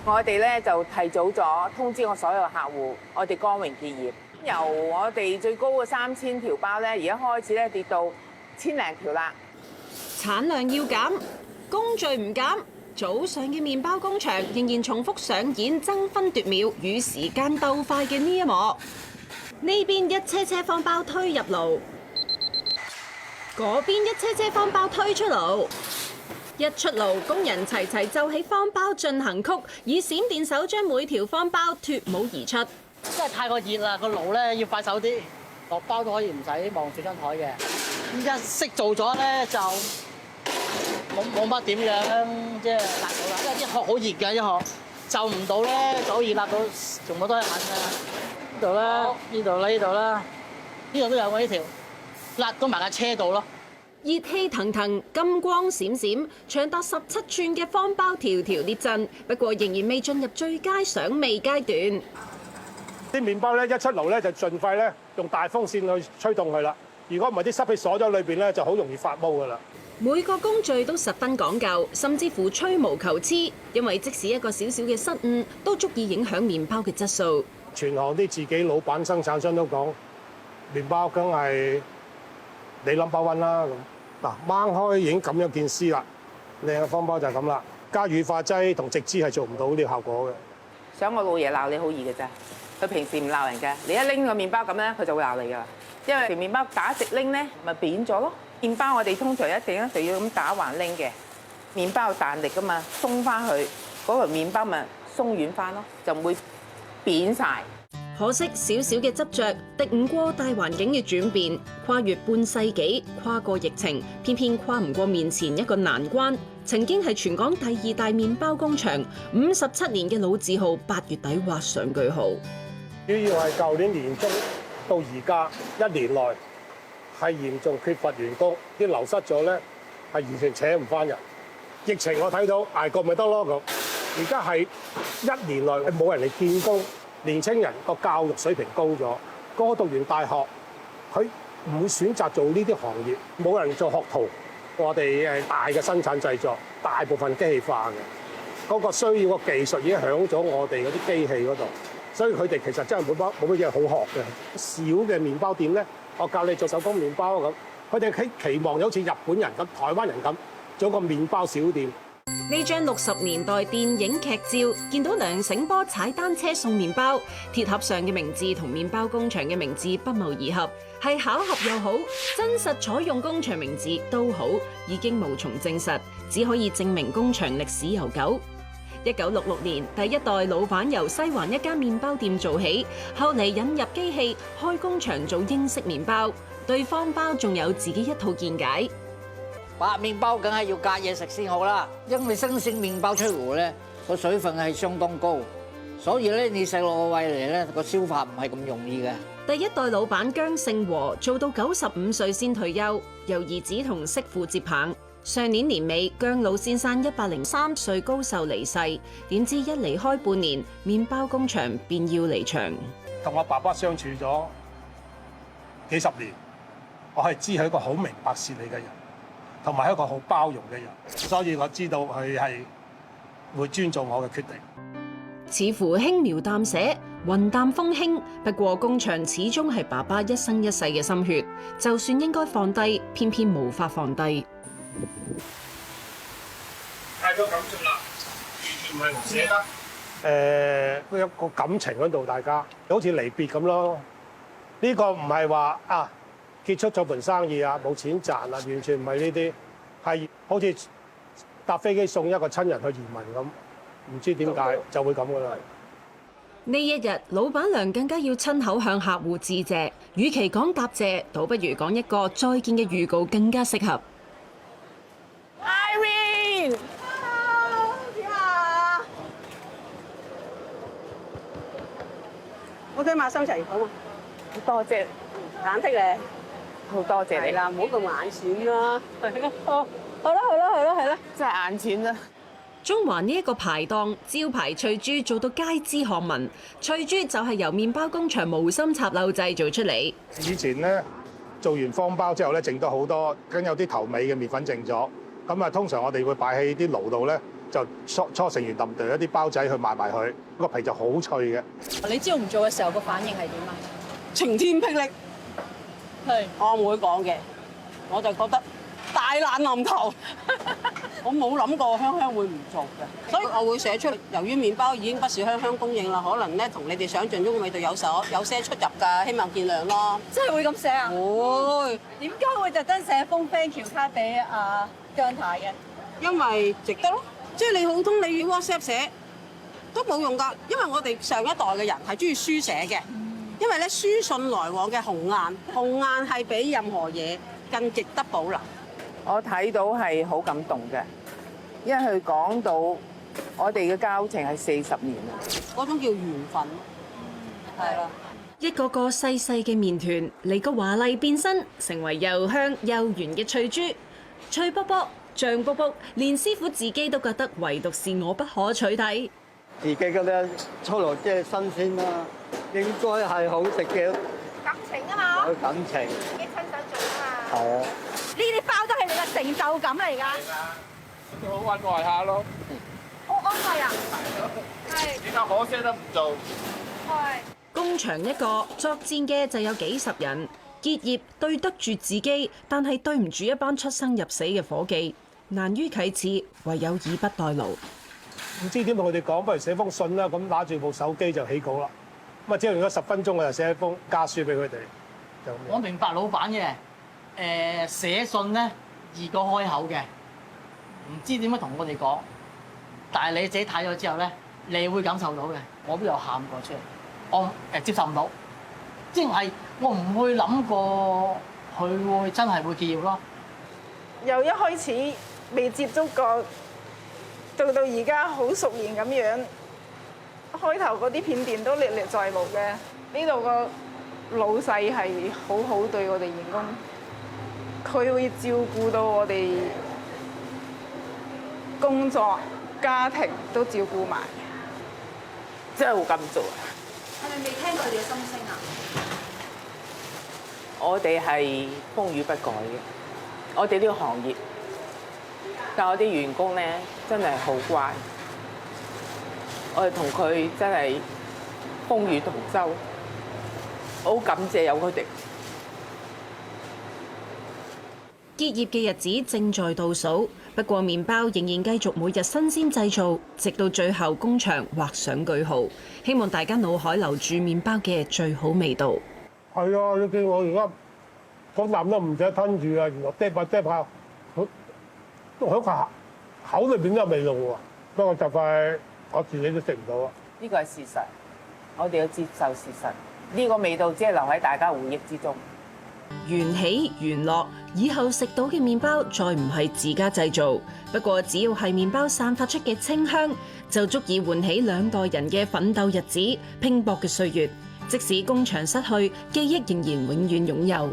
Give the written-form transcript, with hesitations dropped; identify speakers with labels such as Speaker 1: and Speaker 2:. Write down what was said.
Speaker 1: 我哋咧就提早咗通知我所有客戶，我哋光榮結業。由我哋最高嘅3000條包咧，而家開始咧跌到千零條啦。
Speaker 2: 產量要減，工序唔減，早上嘅麵包工場仍然重複上演爭分奪秒與時間鬥快嘅呢一幕。呢邊一車車方包推入爐，嗰邊一車車方包推出爐。一出爐，工人齊齊奏起方包進行曲，以閃電手將每條方包脫模而出。
Speaker 3: 真係太過熱啦，個爐咧要快手啲，落包都可以唔使望住張台嘅。一識做咗咧就冇乜點樣即係辣到啦，因為啲殼好熱嘅一殼，就唔到咧就好易辣到，全部都係痕㗎。呢度啦，呢度啦，呢度啦，呢度都有喎呢條，辣到埋架車度咯。
Speaker 2: 熱氣騰騰，金光閃閃，長達17寸嘅方包條條列陣，不過仍然未進入最佳賞味階段。
Speaker 4: 啲麵包咧一出爐咧就盡快咧用大風扇去吹動佢啦。如果唔係啲濕氣鎖咗裏邊咧，就好容易發毛噶啦。
Speaker 2: 每個工序都十分講究，甚至乎吹毛求疵，因為即使一個小小嘅失誤，都足以影響麵包嘅質素。
Speaker 4: 全行啲自己老闆生產商都講，麵包梗係你number one啦咁。嗱，掹開已經咁樣見絲啦，靚嘅方包就係咁啦。加乳化劑同直枝係做唔到呢個效果嘅。
Speaker 1: 想我老爺鬧你好易嘅啫，佢平時唔鬧人嘅，你一拎個麵包咁咧，佢就會鬧你噶啦。因為條麵包打直拎咧，咪扁咗咯。麵包我哋通常一定要咁打橫拎嘅，麵包有彈力噶嘛，鬆翻佢嗰條麵包咪鬆軟翻咯，就唔會扁晒。
Speaker 2: 可惜少少嘅執着，敵唔過大環境嘅轉變，跨越半世紀，跨過疫情，偏偏跨唔過面前一個難關。曾經係全港第2大麵包工場，57年嘅老字號8月底畫上句號。
Speaker 4: 主要係舊年年中到而家1年內係嚴重缺乏員工，啲流失咗咧係完全請唔翻人。疫情我睇到捱過咪得咯咁，而家係1年內係冇人嚟見工。年青人個教育水平高咗，個個讀完大學，佢唔會選擇做呢啲行業，冇人做學徒。我哋大嘅生產製作，大部分機器化嘅，嗰個需要個技術已經響咗我哋嗰啲機器嗰度，所以佢哋其實真係冇乜嘢好學嘅。小嘅麵包店咧，我教你做手工麵包咁，佢哋期望好似日本人咁、台灣人咁做個麵包小店。
Speaker 2: 呢張60年代電影劇照，見到梁醒波踩單車送麵包，鐵盒上嘅名字同麵包工場嘅名字不謀而合，係巧合又好，真實採用工場名字都好，已經無從證實，只可以證明工場歷史悠久。1966年，第一代老闆由西環一間麵包店做起，後嚟引入機器，開工場做英式麵包，對方包仲有自己一套見解。
Speaker 3: 白麵包梗係要隔夜食先好啦，因為新鮮麵包出爐咧，個水分係相當高，所以咧你細路個胃嚟咧個消化唔係咁容易嘅。
Speaker 2: 第一代老闆姜勝和做到95歲先退休，由兒子同媳婦接棒。上年年尾，姜老先生103歲高壽離世，點知一離開半年，麵包工場便要離場。
Speaker 4: 同我爸爸相處咗幾十年，我係知佢一個好明白事理嘅人。同埋一個好包容嘅人，所以我知道佢係會尊重我嘅決定。
Speaker 2: 似乎輕描淡寫、雲淡風輕，不過工場始終係爸爸一生一世嘅心血，就算應該放低，偏偏無法放低。
Speaker 4: 太多感觸啦，完全唔係唔捨得。有一個感情喺度，大家好似離別咁咯。呢個唔係話啊，結束咗盤生意啊，冇錢賺啊，完全唔係呢啲，係好似搭飛機送一個親人去移民咁，唔知點解就會咁噶啦。
Speaker 2: 呢一日，老闆娘更加要親口向客戶致謝，與其講答謝，倒不如講一個再見嘅預告更加適合。
Speaker 1: Irene，
Speaker 5: 點啊？我對馬心齊好嘛？
Speaker 1: 多謝，
Speaker 5: 忐忑咧。
Speaker 1: 好多謝你
Speaker 5: 啦，唔好咁眼淺啦。好啦，
Speaker 1: 真係眼淺啦。
Speaker 2: 中環呢一個排檔招牌脆豬做到街知巷聞，脆豬就係由麵包工場無心插柳製造出嚟。
Speaker 4: 以前咧做完方包之後咧，剩咗好多，跟有啲頭尾嘅麵粉剩咗，咁啊通常我哋會擺喺啲爐度咧，就搓成圓揼哚一啲包仔去賣埋佢，個皮就好脆嘅。
Speaker 6: 你朝唔做嘅時候個反應係點啊？
Speaker 5: 晴天霹靂，
Speaker 6: 係
Speaker 5: 我唔會講嘅，我就覺得大難臨頭。我冇諗過香香會唔做嘅，所以我會寫出嚟。由於麵包已經不是香香供應啦，可能咧同你哋想象中嘅味道有些出入㗎，希望見諒咯。
Speaker 6: 真係會咁寫啊？
Speaker 5: 會，
Speaker 6: 點解會特登寫封 thank you 卡俾阿姜太嘅？
Speaker 5: 因為值得咯。即係你好通，你 WhatsApp 寫都冇用㗎，因為我哋上一代嘅人係中意書寫嘅，因為咧書信來往嘅紅顏係比任何嘢更值得保留。
Speaker 1: 我睇到係好感動嘅，因為佢講到我哋嘅交情係40年啦，
Speaker 5: 嗰種叫緣分，係啦。
Speaker 2: 一個個細細嘅麵團嚟個華麗變身，成為又香又圓嘅脆珠，脆卜卜、醬卜卜，連師傅自己都覺得唯獨是我不可取替。
Speaker 7: 自己嘅咧出嚟即係新鮮啦，應該係好食嘅。
Speaker 8: 感情啊嘛，
Speaker 7: 有感情。
Speaker 8: 自己親手做啊嘛。
Speaker 7: 係啊。
Speaker 8: 呢啲包都係你嘅成就感嚟㗎。
Speaker 9: 都好安慰下咯。
Speaker 8: 好安慰啊！係。
Speaker 9: 點解可惜都唔做？
Speaker 8: 係。
Speaker 2: 工場一個作戰嘅就有幾十人，結業對得住自己，但係對唔住一班出生入死嘅伙計，難於啟齒，唯有以筆代勞。
Speaker 4: 唔知點同佢哋講，不如寫封信啦。咁拿住部手機就起稿啦。咁啊，只係用咗10分鐘，我就寫一封家書俾佢哋。就咁樣。
Speaker 3: 我明白老闆嘅，寫信咧易過開口嘅，唔知點樣同我哋講，但係你自己睇咗之後咧，你會感受到嘅。我都有喊過出嚟，我接受唔到，即係我唔會諗過佢會真係會結業咯。
Speaker 10: 由一開始未接觸過，到而家好熟練咁樣，開頭嗰啲片段都歷歷在目嘅。呢度個老細係好好對我哋員工，佢會照顧到我哋工作、家庭都照顧埋，
Speaker 1: 真係會咁做啊！
Speaker 6: 係咪未聽過你嘅心聲啊？
Speaker 1: 我哋係風雨不改嘅，我哋呢個行業，但我啲員工咧真係好乖，我哋同佢真係風雨同舟，好感謝有佢哋。
Speaker 2: 結業嘅日子正在倒數，不過麵包仍然繼續每日新鮮製造，直到最後工場畫上句號。希望大家腦海留住麵包嘅最好味道。
Speaker 4: 係啊，你見我而家嗰啖都唔使吞住啊，原來嗒下嗒下，喺口裏邊都有味道喎。不過就快我自己都食唔到啊。
Speaker 1: 呢個係事實，我哋要接受事實。呢個味道只係留喺大家回憶之中。
Speaker 2: 緣起緣落，以後食到嘅麵包再唔係自家製造，不過只要係麵包散發出嘅清香，就足以喚起2代人嘅奮鬥日子、拼搏嘅歲月。即使工場失去，記憶仍然永遠擁有。